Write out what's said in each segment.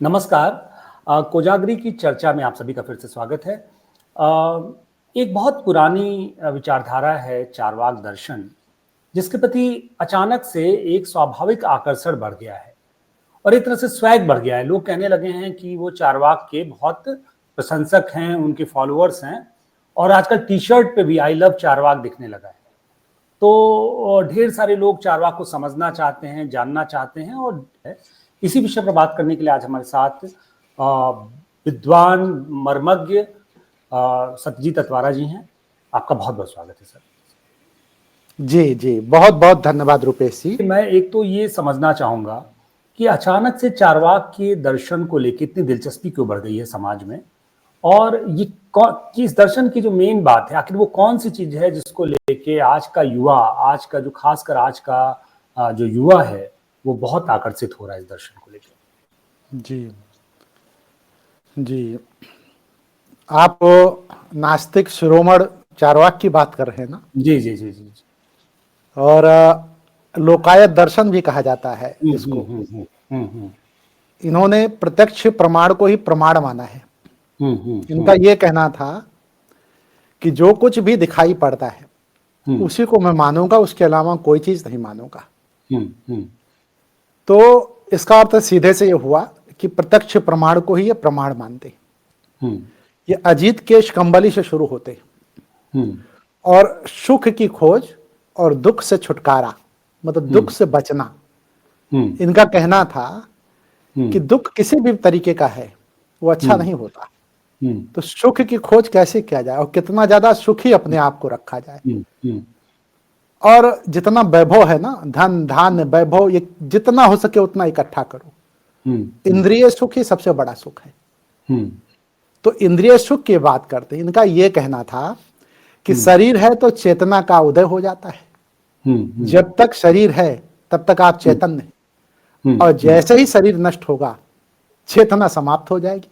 नमस्कार। कोजागरी की चर्चा में आप सभी का फिर से स्वागत है। एक बहुत पुरानी विचारधारा है चारवाक दर्शन, जिसके प्रति अचानक से एक स्वाभाविक आकर्षण बढ़ गया है और एक तरह से स्वैग बढ़ गया है। लोग कहने लगे हैं कि वो चारवाक के बहुत प्रशंसक हैं, उनके फॉलोअर्स हैं और आजकल टी-शर्ट पे भी आई लव चारवाक दिखने लगा है। तो ढेर सारे लोग चारवाक को समझना चाहते हैं, जानना चाहते हैं और इसी विषय पर बात करने के लिए आज हमारे साथ विद्वान मर्मज्ञ सत्यजीत अतवारा जी हैं। आपका बहुत बहुत स्वागत है सर। जी जी, बहुत बहुत धन्यवाद रुपेश जी। मैं एक तो ये समझना चाहूंगा कि अचानक से चारवाक के दर्शन को लेकर इतनी दिलचस्पी क्यों बढ़ गई है समाज में, और ये कि इस दर्शन की जो मेन बात है, आखिर वो कौन सी चीज है जिसको लेके आज का युवा, आज का जो खासकर आज का जो युवा है वो बहुत आकर्षित हो रहा है इस दर्शन को लेकर। जी जी, आप नास्तिक शिरोमण चारवाक की बात कर रहे हैं ना? जी जी जी जी। और लोकायत दर्शन भी कहा जाता है इसको। इन्होंने प्रत्यक्ष प्रमाण को ही प्रमाण माना है। इनका ये कहना था कि जो कुछ भी दिखाई पड़ता है उसी को मैं मानूंगा, उसके अलावा कोई चीज नहीं मानूंगा। तो इसका अर्थ सीधे से ये हुआ कि प्रत्यक्ष प्रमाण को ही ये प्रमाण मानते। ये अजीत केश कंबली से शुरू होते और सुख की खोज और दुख से छुटकारा, मतलब दुख से बचना। इनका कहना था कि दुख किसी भी तरीके का है वो अच्छा नहीं होता, तो सुख की खोज कैसे किया जाए और कितना ज्यादा सुखी अपने आप को रखा जाए। और जितना वैभव है ना, धन धान्य वैभव, ये जितना हो सके उतना इकट्ठा करो। इंद्रिय सुख ही सबसे बड़ा सुख है। तो इंद्रिय सुख की बात करते हैं। इनका ये कहना था कि शरीर है तो चेतना का उदय हो जाता है। जब तक शरीर है तब तक आप चैतन्य, और जैसे ही शरीर नष्ट होगा चेतना समाप्त हो जाएगी।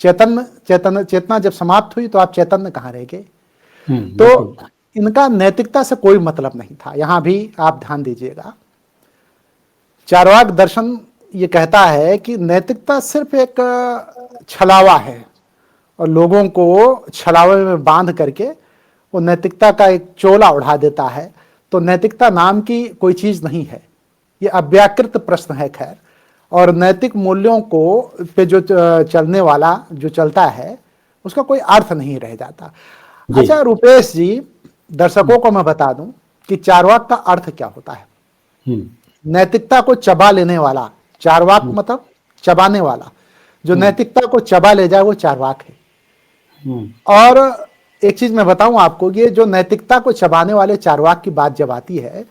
चेतना जब समाप्त हुई तो आप चैतन्य कहाँ रह गए। तो इनका नैतिकता से कोई मतलब नहीं था। यहां भी आप ध्यान दीजिएगा, चारवाक दर्शन ये कहता है कि नैतिकता सिर्फ एक छलावा है और लोगों को छलावे में बांध करके वो नैतिकता का एक चोला उड़ा देता है। तो नैतिकता नाम की कोई चीज नहीं है, ये अव्याकृत प्रश्न है। खैर, और नैतिक मूल्यों को पे जो चलने वाला जो चलता है उसका कोई अर्थ नहीं रह जाता। अच्छा रुपेश जी, दर्शकों को मैं बता दूं कि चारवाक का अर्थ क्या होता है। नैतिकता को चबा लेने वाला, चारवाक मतलब चबाने वाला, जो नैतिकता को चबा ले जाए वो चारवाक है। और एक चीज मैं बताऊं आपको, ये जो नैतिकता को चबाने वाले चारवाक की बात जब आती है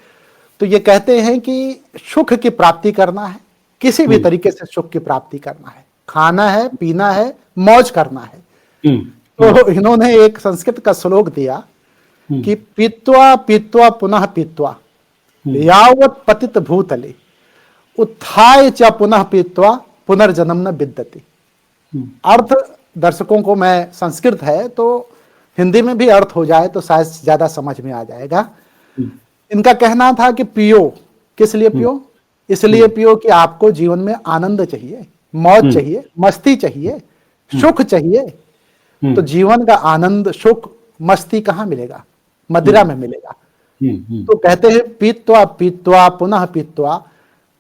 तो ये कहते हैं कि सुख की प्राप्ति करना है, किसी भी तरीके से सुख की प्राप्ति करना है, खाना है, पीना है, मौज करना है। तो इन्होंने एक संस्कृत का श्लोक दिया कि पीत्वा पीत्वा पुनः पीत्वा यावत् पतित भूतले उत्थाय च पुनः पीत्वा पुनर्जन्म न विद्यते। अर्थ दर्शकों को, मैं संस्कृत है तो हिंदी में भी अर्थ हो जाए तो शायद ज्यादा समझ में आ जाएगा। इनका कहना था कि पियो, किस लिए पियो? इसलिए पियो कि आपको जीवन में आनंद चाहिए, मौज चाहिए, मस्ती चाहिए, सुख चाहिए। तो जीवन का आनंद, सुख, मस्ती कहाँ मिलेगा? मदिरा में मिलेगा। तो कहते हैं पीत्वा पीत्वा पुनः पीत्वा,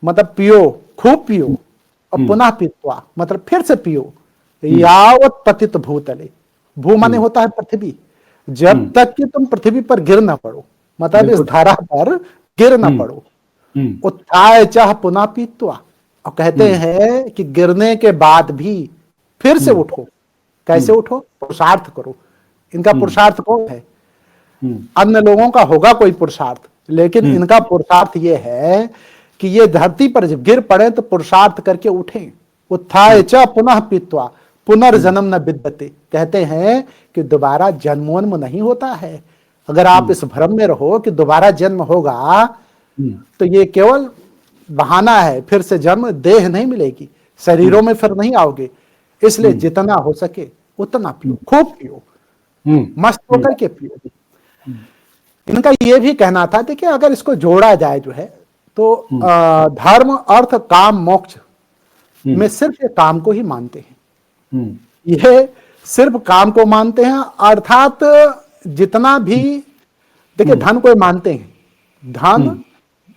मतलब पियो, खूब पियो, और पुनः पीत्वा मतलब फिर से पियो, यावत् पतित भूतले। भू माने होता है पृथ्वी, जब तक कि तुम पृथ्वी पर गिर ना पड़ो, मतलब इस धारा पर गिर ना पड़ो। उत्थाय च पुनः पीत्वा, और कहते हैं कि गिरने के बाद भी फिर से उठो। कैसे उठो? पुरुषार्थ करो। इनका पुरुषार्थ कौन है? अन्य लोगों का होगा कोई पुरुषार्थ, लेकिन इनका पुरुषार्थ ये है कि ये धरती पर जब गिर पड़े तो पुरुषार्थ करके उठें। उत्थाय च पुनः पीत्वा पुनर्जन्म न विद्यते। कहते हैं कि दोबारा जन्मोन्म नहीं होता है। अगर आप इस भ्रम में रहो कि दोबारा जन्म होगा तो ये केवल बहाना है, फिर से जन्म, देह नहीं मिलेगी, शरीरों में फिर नहीं आओगे। इसलिए जितना हो सके उतना पियो, खूब पियो, मस्त होकर के पियो। इनका ये भी कहना था, देखिए अगर इसको जोड़ा जाए जो है तो धर्म, अर्थ, काम, मोक्ष, में सिर्फ ये काम को ही मानते हैं। ये सिर्फ काम को मानते हैं, अर्थात जितना भी, देखिए धन को मानते हैं, धन,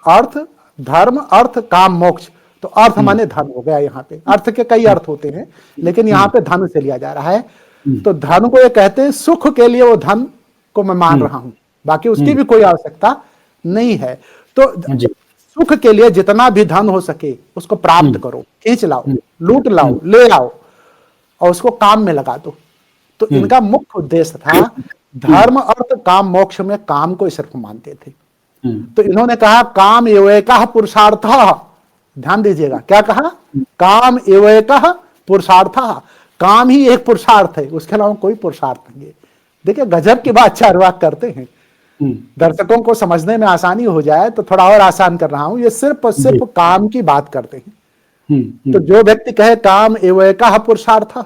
अर्थ, धर्म, अर्थ, काम, मोक्ष। तो अर्थ माने धन हो गया। यहाँ पे अर्थ के कई अर्थ होते हैं, लेकिन यहाँ पे धन से लिया जा रहा है। तो धन को ये कहते हैं, सुख के लिए वो धन को मैं मान रहा हूं, बाकी उसकी भी कोई आवश्यकता नहीं है। तो सुख के लिए जितना भी धन हो सके उसको प्राप्त करो, खींच लाओ, लूट लाओ, ले आओ और उसको काम में लगा दो। तो इनका मुख्य उद्देश्य था धर्म, अर्थ, काम, मोक्ष में काम को सिर्फ मानते थे। तो इन्होंने कहा काम एव एकः पुरुषार्थः, ध्यान दीजिएगा, क्या कहा? काम एव एकः पुरुषार्थः, काम ही एक पुरुषार्थ है, उसके अलावा कोई पुरुषार्थ नहीं है। देखिए गजब की बात चारवाक करते हैं। दर्शकों को समझने में आसानी हो जाए तो थोड़ा और आसान कर रहा हूं, ये सिर्फ और सिर्फ काम की बात करते हैं। तो जो व्यक्ति कहे काम एव एकः पुरुषार्थः,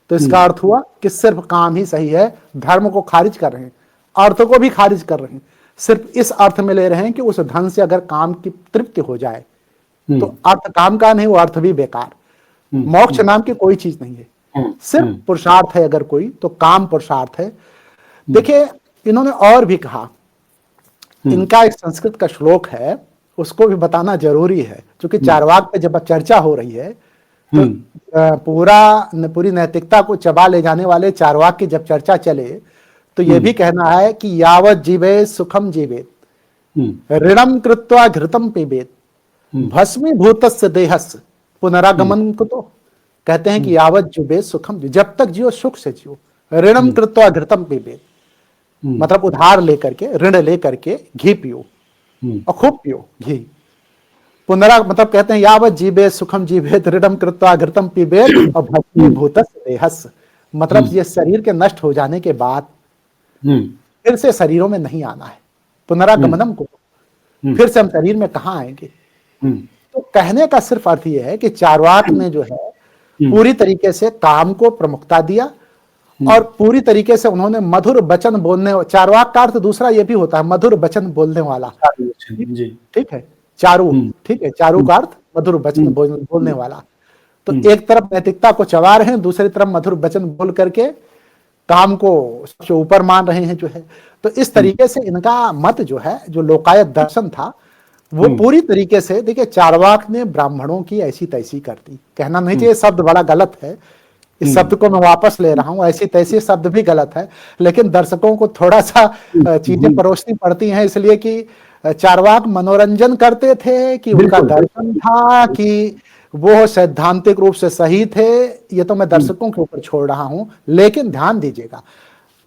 तो इसका अर्थ हुआ कि सिर्फ काम ही सही है, धर्म को खारिज कर रहे हैं, अर्थ को भी खारिज कर रहे हैं। सिर्फ इस अर्थ में ले रहे हैं कि उस धन से अगर काम की तृप्ति हो जाए तो अर्थ काम का नहीं, वो अर्थ भी बेकार। मोक्ष नाम की कोई चीज नहीं है, सिर्फ पुरुषार्थ है अगर कोई, तो काम पुरुषार्थ है। देखिए इन्होंने और भी कहा, इनका एक संस्कृत का श्लोक है, उसको भी बताना जरूरी है, क्योंकि चारवाक पे जब चर्चा हो रही है तो पूरी नैतिकता को चबा ले जाने वाले चारवाक की जब चर्चा चले तो यह भी कहना है कि यावत जीवेत सुखम जीवेत, ऋणम कृत्वा घृतम पीबेत, भस्मीभूतस्य देहस्य पुनरागमन को। तो कहते हैं कि यावत जीवेत सुखम, जब तक जियो सुख से जियो, ऋणम कृत्वा घृतम पीबेत, मतलब उधार लेकर के, ऋण लेकर के घी पियो और खूब पियो घी। मतलब कहते हैं यावत जीवेत सुखम जीवेत, ऋणम कृत्वा घृतम पीबेत और भस्मीभूतस्य देहस्य, मतलब ये शरीर के नष्ट हो जाने के बाद फिर से शरीरों में नहीं आना है, पुनरागमनम को, फिर से हम शरीर में कहाँ आएंगे। तो कहने का सिर्फ अर्थ यह है कि चारवाक ने जो है पूरी तरीके से काम को प्रमुखता दिया और पूरी तरीके से उन्होंने मधुर वचन बोलने, चारवाक का अर्थ दूसरा ये भी होता है मधुर वचन बोलने वाला, ठीक है, चारू, ठीक है, चारू का अर्थ मधुर वचन बोलने वाला। तो एक तरफ नैतिकता को चबा रहे हैं, दूसरी तरफ मधुर वचन बोल करके काम को सबसे ऊपर मान रहे हैं जो है। तो इस तरीके से इनका मत जो है, जो लोकायत दर्शन था, वो पूरी तरीके से, देखिए चारवाक ने ब्राह्मणों की ऐसी तैसी कर दी। कहना नहीं चाहिए, शब्द बड़ा गलत है, इस शब्द को मैं वापस ले रहा हूं, ऐसी तैसी शब्द भी गलत है, लेकिन दर्शकों को थोड़ा सा चीजें परोसनी पड़ती हैं, इसलिए कि चारवाक मनोरंजन करते थे कि उनका दर्शन था कि वो सैद्धांतिक रूप से सही थे, ये तो मैं दर्शकों के ऊपर छोड़ रहा हूं। लेकिन ध्यान दीजिएगा,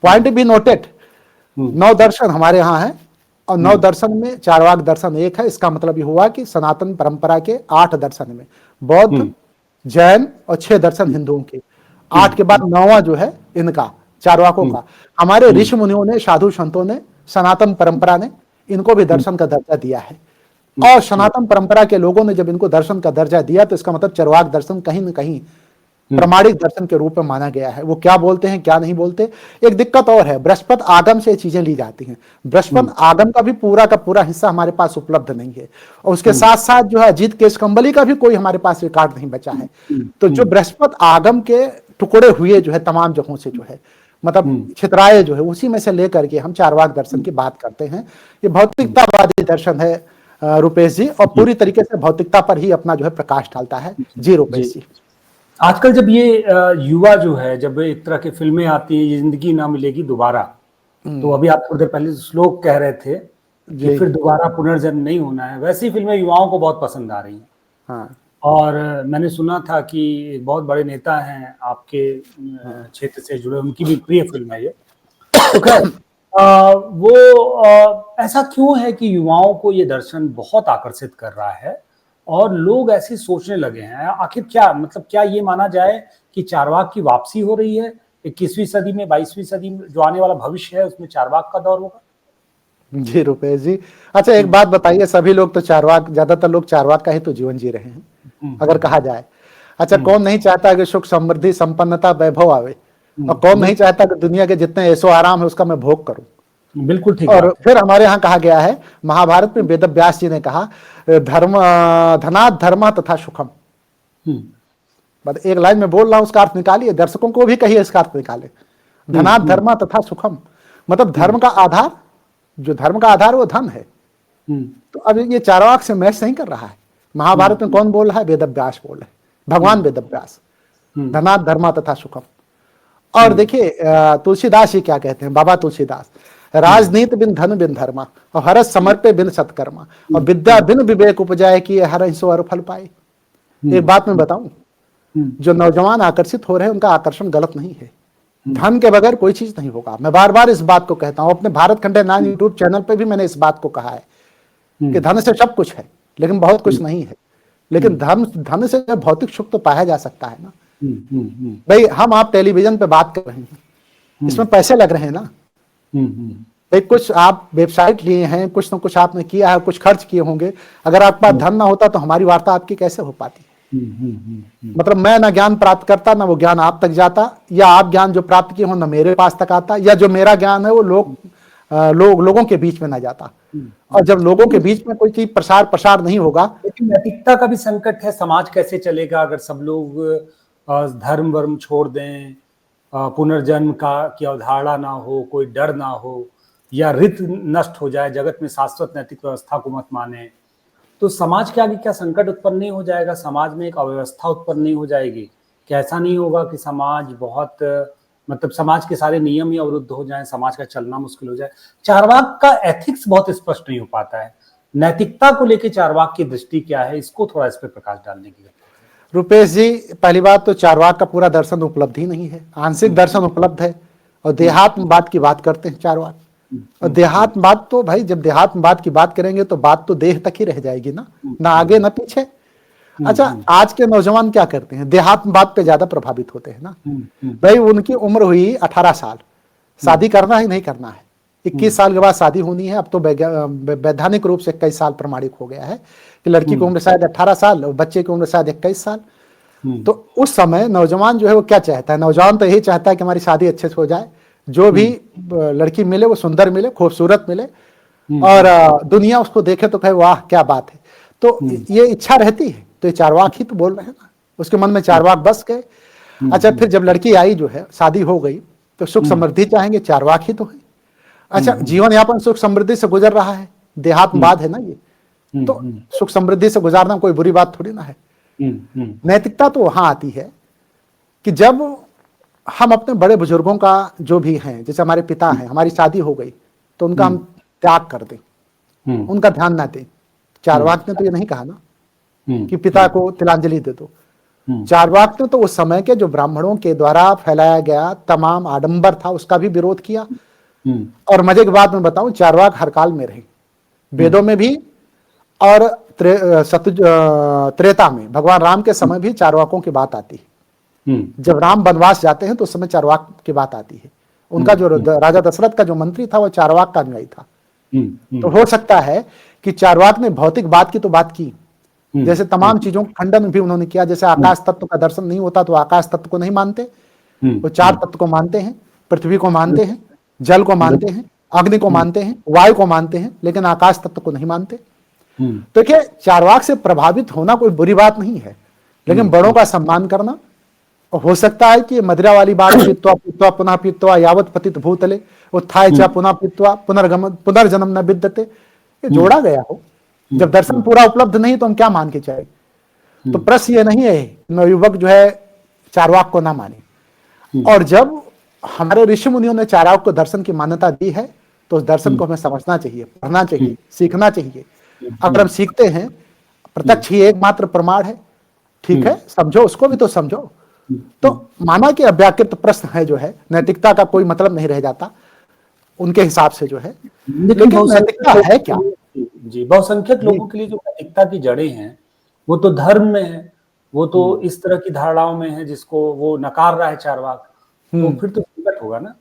पॉइंट बी नोटेड, 9 दर्शन हमारे यहाँ है और 9 दर्शन में चारवाक दर्शन एक है। इसका मतलब ये हुआ कि सनातन परंपरा के 8 दर्शन में बौद्ध, जैन और 6 दर्शन हिंदुओं के, 8 के बाद 9वां जो है इनका चारवाकों का। हमारे ऋषि मुनियों ने, साधु संतों ने, सनातन परंपरा ने इनको भी दर्शन का दर्जा दिया है। और सनातन परंपरा के लोगों ने जब इनको दर्शन का दर्जा दिया तो इसका मतलब चारवाक दर्शन कहीं न कहीं प्रमाणिक दर्शन के रूप में माना गया है। वो क्या बोलते हैं क्या नहीं बोलते, एक दिक्कत और है, बृहस्पति आगम से चीजें ली जाती हैं। बृहस्पति आगम का भी पूरा हिस्सा हमारे पास उपलब्ध नहीं है, और उसके साथ साथ जो है अजीत केशकंबली का भी कोई हमारे पास रिकॉर्ड नहीं बचा है। तो जो बृहस्पति आगम के टुकड़े हुए जो है तमाम जगहों से जो है, मतलब छितराए जो है, उसी में से लेकर के हम चारवाक दर्शन की बात करते हैं। ये भौतिकतावादी दर्शन है रुपेश जी, और पूरी तरीके से भौतिकता पर ही अपना जो है प्रकाश डालता है। जी रुपेश जी, आजकल जब ये युवा जो है, जब एक तरह की फिल्में आती हैं, ये जिंदगी ना मिलेगी दोबारा, तो अभी आप थोड़ी देर पहले श्लोक कह रहे थे कि फिर दोबारा पुनर्जन्म नहीं होना है, वैसी फिल्में युवाओं को बहुत पसंद आ रही हैं। हाँ। और मैंने सुना था कि एक बहुत बड़े नेता हैं आपके क्षेत्र से जुड़े, उनकी भी प्रिय फिल्म है ये। तो खैर ऐसा क्यों है कि युवाओं को ये दर्शन बहुत आकर्षित कर रहा है और लोग ऐसे सोचने लगे हैं? आखिर क्या मतलब, क्या ये माना जाए कि चारवाक की वापसी हो रही है 21वीं सदी में, 22वीं सदी में जो आने वाला भविष्य है उसमें चारवाक का दौर होगा? जी रुपेश जी, अच्छा एक बात बताइए, सभी लोग तो चारवाक, ज्यादातर लोग चारवाक का ही तो जीवन जी रहे हैं अगर कहा जाए। अच्छा, कौन नहीं चाहता कि सुख समृद्धि संपन्नता वैभव आवे, और कौन नहीं चाहता कि दुनिया के जितने ऐसो आराम है उसका मैं भोग करूं? बिल्कुल ठीक। और फिर हमारे यहाँ कहा गया है, महाभारत में वेद व्यास जी ने कहा, धर्म धनात् धर्म तथा सुखम, मतलब एक लाइन में बोल रहा हूं, उसका अर्थ निकालिए, दर्शकों को भी कहिए इसका अर्थ निकाले। धनात् धर्मा तथा सुखम, मतलब धर्म का आधार, जो धर्म का आधार वो धन है। तो अब ये चारवाक से मैच नहीं कर रहा है। महाभारत में कौन बोल रहा है? वेदव्यास बोल रहे हैं, भगवान वेदव्यास, धनात् धर्मा तथा सुखम। और देखिए तुलसीदास जी क्या कहते हैं, बाबा तुलसीदास, राजनीति बिन धन बिन धर्मा, और हरस समर्पे बिन सत्कर्मा, और विद्या बिन विवेक उपजाए कि हर हिंसो हर फल पाए। एक बात मैं बताऊं, जो नौजवान आकर्षित हो रहे हैं उनका आकर्षण गलत नहीं है। धन के बगैर कोई चीज नहीं होगा। मैं बार बार इस बात को कहता हूं, अपने भारत खंडे 9 यूट्यूब चैनल पे भी मैंने इस बात को कहा है कि धन से सब कुछ है लेकिन बहुत कुछ नहीं है। लेकिन धन से भौतिक सुख तो पाया जा सकता है ना। भाई हम आप टेलीविजन पे बात कर रहे हैं, इसमें पैसे लग रहे हैं ना। भाई कुछ आप वेबसाइट लिए हैं, कुछ ना कुछ आपने किया है, कुछ खर्च किए होंगे। अगर आपके पास धन ना होता तो हमारी वार्ता आपकी कैसे हो पाती? मतलब मैं ना ज्ञान प्राप्त करता, ना वो ज्ञान आप तक जाता, या आप ज्ञान जो प्राप्त किए हो ना मेरे पास तक आता, या जो मेरा ज्ञान है वो लोगों के बीच में ना जाता। और जब लोगों के बीच में कोई चीज प्रसार नहीं होगा। लेकिन नैतिकता का भी संकट है। समाज कैसे चलेगा अगर सब लोग धर्म वर्म छोड़ दें, पुनर्जन्म की अवधारणा ना हो, कोई डर ना हो, या रित नष्ट हो जाए, जगत में शाश्वत नैतिक व्यवस्था को मत माने, तो समाज के आगे क्या संकट उत्पन्न नहीं हो जाएगा? समाज में एक अव्यवस्था उत्पन्न नहीं हो जाएगी? क्या ऐसा नहीं होगा कि समाज बहुत मतलब समाज के सारे नियम ही अवरुद्ध हो जाएं, समाज का चलना मुश्किल हो जाए? चारवाक का एथिक्स बहुत स्पष्ट नहीं हो पाता है। नैतिकता को लेकर चारवाक की दृष्टि क्या है, इसको थोड़ा इस पर प्रकाश डालने की। रुपेश जी, पहली बात तो चारवाक का पूरा दर्शन उपलब्ध ही नहीं है, आंशिक दर्शन उपलब्ध है। और देहात्मवाद की बात करते हैं चारवाक। और देहात्मवाद तो भाई, जब देहात्मवाद की बात करेंगे तो बात तो देह तक ही रह जाएगी ना आगे ना पीछे। अच्छा, आज के नौजवान क्या करते हैं? देहात्मवाद पे ज्यादा प्रभावित होते हैं ना। भाई उनकी उम्र हुई 18 साल, शादी करना ही नहीं करना है, 21 साल के बाद शादी होनी है। अब तो वैधानिक रूप से 21 साल प्रमाणित हो गया है कि लड़की की उम्र शायद 18 साल और बच्चे की उम्र शायद 21 साल। तो उस समय नौजवान जो है वो क्या चाहता है? नौजवान तो यही चाहता है कि हमारी शादी अच्छे से हो जाए, जो भी लड़की मिले वो सुंदर मिले, खूबसूरत मिले, और दुनिया उसको देखे तो कहे वाह क्या बात है। तो ये इच्छा रहती है। तो ये चारवाक ही तो बोल रहे हैं ना, उसके मन में चारवाक बस गए। अच्छा, फिर जब लड़की आई जो है, शादी हो गई, तो सुख समृद्धि चाहेंगे, चारवाक ही तो है। अच्छा, जीवन यापन सुख समृद्धि से गुजर रहा है, देहात्मवाद है ना ये। तो सुख समृद्धि से गुजारना कोई बुरी बात थोड़ी ना है। नैतिकता तो वहां आती है कि जब हम अपने बड़े बुजुर्गों का जो भी हैं, जैसे हमारे पिता हैं, हमारी शादी हो गई तो उनका हम त्याग कर दें, उनका ध्यान ना दें। चारवाक ने तो ये नहीं कहा ना कि पिता को तिलांजलि दे दो। चारवाक ने तो उस समय के जो ब्राह्मणों के द्वारा फैलाया गया तमाम आडंबर था उसका भी विरोध किया। और मजे की बात मैं बताऊं, चारवाक हर काल में रहे, वेदों में भी और त्रेता में, भगवान राम के समय भी चारवाकों की बात आती है। जब राम वनवास जाते हैं तो उस समय चारवाक की बात आती है। उनका जो राजा दशरथ का जो मंत्री था वो चारवाक का अनुयायी था। तो हो सकता है कि चारवाक ने भौतिक बात की तो बात की, जैसे तमाम चीजों का खंडन भी उन्होंने किया। जैसे आकाश तत्व का दर्शन नहीं होता तो आकाश तत्व को नहीं मानते, वो 4 तत्व को मानते हैं, पृथ्वी को मानते हैं, जल को मानते हैं, अग्नि को मानते हैं, वायु को मानते हैं, लेकिन आकाश तत्व को नहीं मानते। तो क्या चारवाक से प्रभावित होना कोई बुरी बात नहीं है, लेकिन बड़ों का सम्मान करना। हो सकता है कि मदिरा वाली बात, पीत्वा पीत्वा पुनः पीत्वा यावत पतित भूतले उत्थाय च पुनः पीत्वा पुनर्जन्म न विद्यते, ये जोड़ा गया हो। जब दर्शन पूरा उपलब्ध नहीं तो हम क्या मान के चले? तो प्रश्न ये नहीं है नवयुवक जो है चारवाक को ना माने। और जब हमारे ऋषि मुनियों ने चारवाक को दर्शन की मान्यता दी है तो उस दर्शन को हमें समझना चाहिए, पढ़ना चाहिए, सीखना चाहिए। अगर हम सीखते हैं, प्रत्यक्ष ही एकमात्र प्रमाण है, ठीक है, समझो उसको भी तो समझो। तो माना कि अव्याकृत प्रश्न है जो है, नैतिकता का कोई मतलब नहीं रह जाता उनके हिसाब से जो है। लेकिन नैतिकता है क्या? जी, बहुसंख्यक लोगों के लिए जो नैतिकता की जड़ें हैं वो तो धर्म में है, वो तो इस तरह की धारणाओं में है जिसको वो नकार रहा है चारवाक। तो फिर तो संकट होगा ना।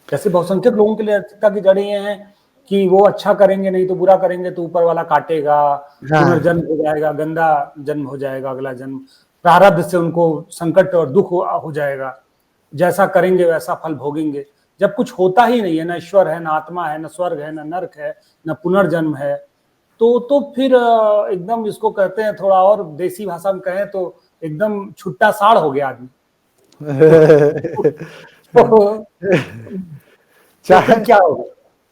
जैसे बहुसंख्यक लोगों के लिए नैतिकता की जड़ें ये हैं कि वो अच्छा करेंगे नहीं तो बुरा करेंगे तो ऊपर वाला काटेगा, पुनर्जन्म हो जाएगा, गंदा जन्म हो जाएगा, अगला जन्म प्रारब्ध से उनको संकट और दुख हो जाएगा, जैसा करेंगे वैसा फल भोगेंगे। जब कुछ होता ही नहीं है, ना ईश्वर है, ना आत्मा है, ना स्वर्ग है, ना नरक है, ना पुनर्जन्म है, तो फिर एकदम इसको कहते हैं, थोड़ा और देसी भाषा में कहें तो एकदम छुट्टा साड़ हो गया आदमी। तो फिर क्या होगा?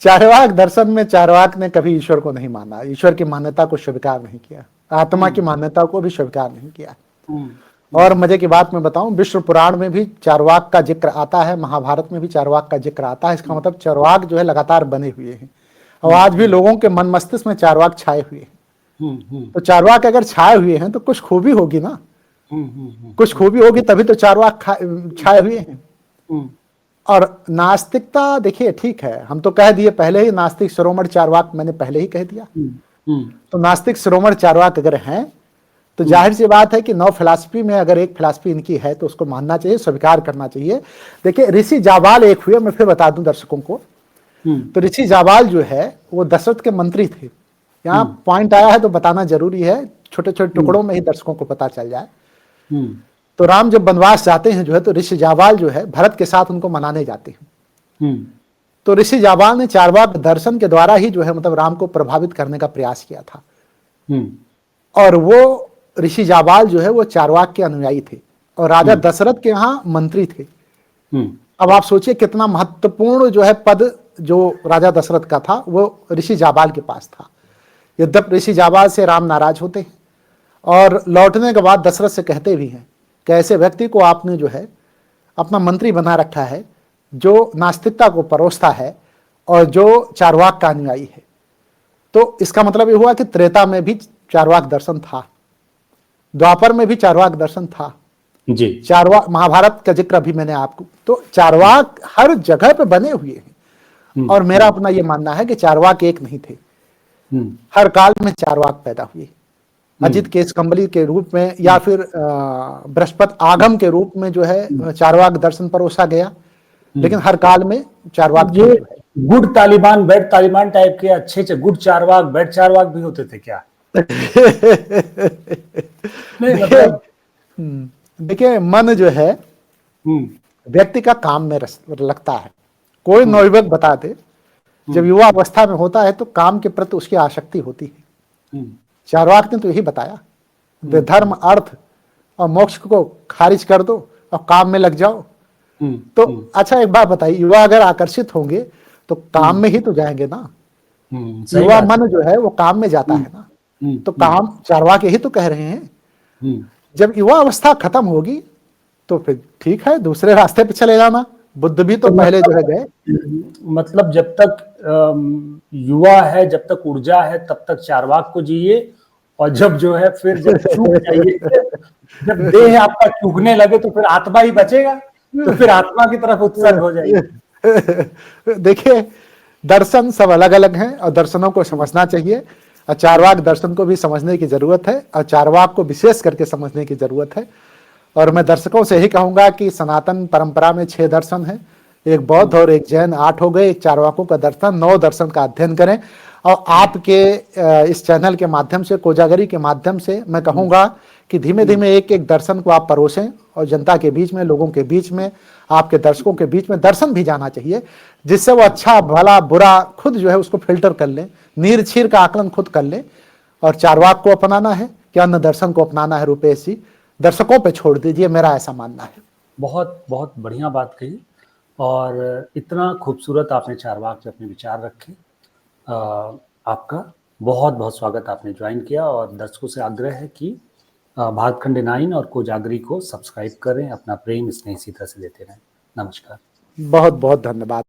चार्वाक दर्शन में चार्वाक ने कभी ईश्वर को नहीं माना, ईश्वर की मान्यता को स्वीकार नहीं किया, आत्मा की मान्यता को भी स्वीकार नहीं किया। और मजे की बात मैं बताऊं, विष्णु पुराण में भी चार्वाक का जिक्र आता है, महाभारत में भी चार्वाक का जिक्र आता है। इसका मतलब चार्वाक जो है लगातार बने हुए हैं और आज भी लोगों के मन मस्तिष्क में चार्वाक छाए हुए हैं। तो चार्वाक अगर छाए हुए हैं तो कुछ खूबी होगी ना, कुछ खूबी होगी तभी तो चार्वाक छाए हुए हैं। और नास्तिकता देखिए ठीक है, हम तो कह दिए पहले ही, नास्तिक शिरोमण चार्वाक मैंने पहले ही कह दिया। तो नास्तिक शिरोमण चार्वाक अगर हैं तो जाहिर सी बात है कि नौ फिलॉसफी में अगर एक फिलॉसफी इनकी है तो उसको मानना चाहिए, स्वीकार करना चाहिए। देखिए ऋषि जाबाल एक हुए, मैं फिर बता दूं दर्शकों को, तो ऋषि जाबाल जो है वो दशरथ के मंत्री थे। यहाँ पॉइंट आया है तो बताना जरूरी है, छोटे छोटे टुकड़ों में ही दर्शकों को पता चल जाए। तो राम जब वनवास जाते हैं जो है तो ऋषि जाबाल जो है भरत के साथ उनको मनाने जाते हैं। तो ऋषि जाबाल ने चार्वाक दर्शन के द्वारा ही जो है मतलब राम को प्रभावित करने का प्रयास किया था। और वो ऋषि जाबाल जो है वो चार्वाक के अनुयायी थे और राजा दशरथ के यहाँ मंत्री थे। अब आप सोचिए कितना महत्वपूर्ण जो है पद जो राजा दशरथ का था वो ऋषि जाबाल के पास था। यद्यपि ऋषि जाबाल से राम नाराज होते हैं और लौटने के बाद दशरथ से कहते भी हैं कि ऐसे व्यक्ति को आपने जो है अपना मंत्री बना रखा है जो नास्तिकता को परोसता है और जो चार्वाक का अनुयायी है। तो इसका मतलब ये हुआ कि त्रेता में भी चार्वाक दर्शन था, द्वापर में भी चार्वाक दर्शन था जी। चार्वाक, महाभारत का जिक्र अभी मैंने आपको, तो चार्वाक हर जगह पे बने हुए हैं। और मेरा अपना ये मानना है कि चार्वाक एक नहीं थे, हर काल में चार्वाक पैदा हुए। अजित केशकंबली के रूप में या फिर बृहस्पति आगम के रूप में जो है चार्वाक दर्शन परोसा गया, लेकिन हर काल में चार्वाक ये good Taliban bad Taliban type के अच्छे गुड चार्वाक बैड चार्वाक भी होते थे क्या? नहीं मतलब देखिए मन जो है व्यक्ति का काम में लगता है। कोई नवयुवक बता दे जब युवा अवस्था में होता है तो काम के प्रति उसकी आसक्ति होती है। चार्वाक ने तो यही बताया, धर्म अर्थ और मोक्ष को खारिज कर दो और काम में लग जाओ। तो अच्छा एक बात बताइए, युवा अगर आकर्षित होंगे तो काम में ही तो जाएंगे ना। युवा मन जो है वो काम में जाता है ना। तो काम चार्वाक यही तो कह रहे हैं, जब युवा अवस्था खत्म होगी तो फिर ठीक है दूसरे रास्ते पे चले जाना। बुद्ध भी तो पहले जो है गए। मतलब जब तक युवा है, जब तक ऊर्जा है तब तक चार्वाक को जिए, और जब जो है फिर जब चूक जाइए, जब देह आपका चूकने लगे तो फिर आत्मा ही बचेगा, तो फिर आत्मा की तरफ उत्सर्ग हो जाएगी। देखिए दर्शन सब अलग अलग हैं और दर्शनों को समझना चाहिए और चार्वाक दर्शन को भी समझने की जरूरत है और चार्वाक को विशेष करके समझने की जरूरत है। और मैं दर्शकों से यही कहूंगा कि सनातन परंपरा में 6 दर्शन हैं, एक बौद्ध और एक जैन 8 हो गए, एक चार्वाकों का दर्शन 9 दर्शन का अध्ययन करें। और आपके इस चैनल के माध्यम से, कोजागरी के माध्यम से मैं कहूंगा कि धीमे धीमे एक एक दर्शन को आप परोसें और जनता के बीच में, लोगों के बीच में, आपके दर्शकों के बीच में दर्शन भी जाना चाहिए, जिससे वो अच्छा भला बुरा खुद जो है उसको फिल्टर कर लें, नीर छीर का आकलन खुद कर लें। और चार्वाक को अपनाना है कि अन्य दर्शन को अपनाना है, रुपेश जी दर्शकों पे छोड़ दीजिए, मेरा ऐसा मानना है। बहुत बहुत बढ़िया बात कही और इतना खूबसूरत आपने चार्वाक पे अपने विचार रखे। आपका बहुत बहुत स्वागत, आपने ज्वाइन किया। और दर्शकों से आग्रह है कि भातखंडे 9 और कोजागरी को सब्सक्राइब करें, अपना प्रेम स्नेह इसी तरह से देते रहें। नमस्कार, बहुत बहुत धन्यवाद।